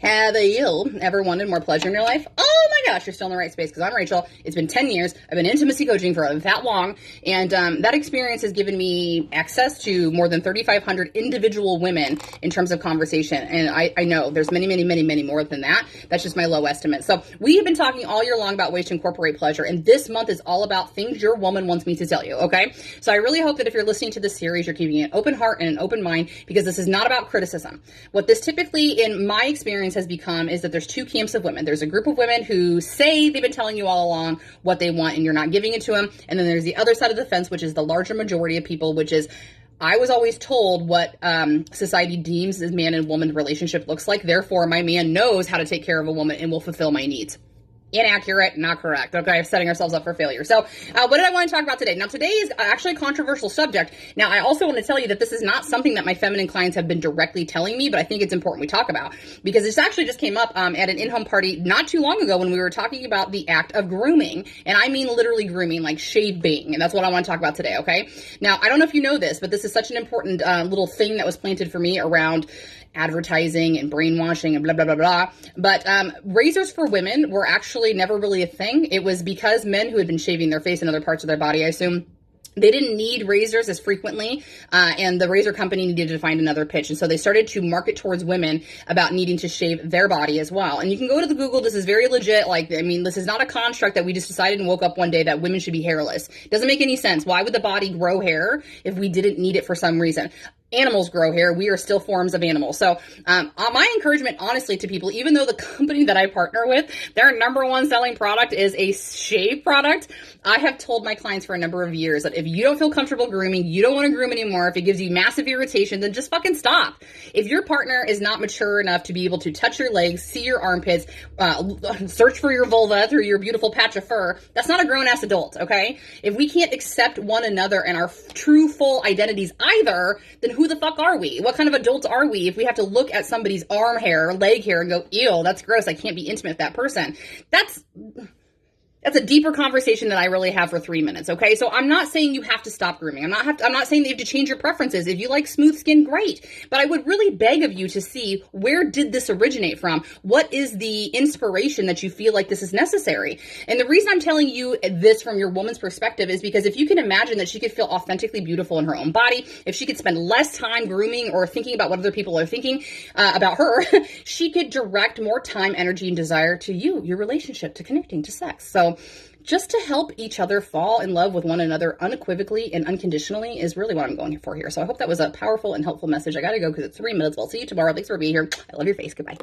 Have you ever wanted more pleasure in your life? Oh my gosh, you're still in the right space, because I'm Rachel. It's been 10 years. I've been intimacy coaching for that long, and that experience has given me access to more than 3,500 individual women in terms of conversation. And I know there's many, many, many, many more than that. That's just my low estimate. So we have been talking all year long about ways to incorporate pleasure, and this month is all about things your woman wants me to tell you, okay? So I really hope that if you're listening to this series, you're keeping an open heart and an open mind, because this is not about criticism. What this typically, in my experience, has become is that there's two camps of women. There's a group of women who say they've been telling you all along what they want and you're not giving it to them. And then there's the other side of the fence, which is the larger majority of people, which is, I was always told what society deems as man and woman relationship looks like. Therefore, my man knows how to take care of a woman and will fulfill my needs. Inaccurate, not correct. Okay, setting ourselves up for failure. So what did I want to talk about today? Now, today is actually a controversial subject. Now, I also want to tell you that this is not something that my feminine clients have been directly telling me, but I think it's important we talk about, because this actually just came up at an in-home party not too long ago when we were talking about the act of grooming. And I mean literally grooming, like shaving. And that's what I want to talk about today, okay? Now, I don't know if you know this, but this is such an important little thing that was planted for me around advertising and brainwashing and blah, blah, blah, blah. But razors for women were actually never really a thing. It was because men who had been shaving their face and other parts of their body, I assume, they didn't need razors as frequently, and the razor company needed to find another pitch. And so they started to market towards women about needing to shave their body as well. And you can go to the Google. This is very legit. Like, I mean, this is not a construct that we just decided and woke up one day that women should be hairless. It doesn't make any sense. Why would the body grow hair if we didn't need it for some reason? Animals grow hair. We are still forms of animals. So my encouragement, honestly, to people, even though the company that I partner with, their number one selling product is a shave product, I have told my clients for a number of years that if you don't feel comfortable grooming, you don't want to groom anymore, if it gives you massive irritation, then just fucking stop. If your partner is not mature enough to be able to touch your legs, see your armpits, search for your vulva through your beautiful patch of fur, that's not a grown-ass adult, okay? If we can't accept one another and our true, full identities either, then who the fuck are we? What kind of adults are we if we have to look at somebody's arm hair or leg hair and go, ew, that's gross, I can't be intimate with that person? That's a deeper conversation that I really have for 3 minutes, okay? So I'm not saying you have to stop grooming. I'm not saying that you have to change your preferences. If you like smooth skin, great. But I would really beg of you to see, where did this originate from? What is the inspiration that you feel like this is necessary? And the reason I'm telling you this from your woman's perspective is because if you can imagine that she could feel authentically beautiful in her own body, if she could spend less time grooming or thinking about what other people are thinking about her, she could direct more time, energy, and desire to you, your relationship, to connecting, to sex. So just to help each other fall in love with one another unequivocally and unconditionally is really what I'm going for here. So I hope that was a powerful and helpful message. I got to go because it's 3 minutes. I'll see you tomorrow. Thanks for being here. I love your face. Goodbye.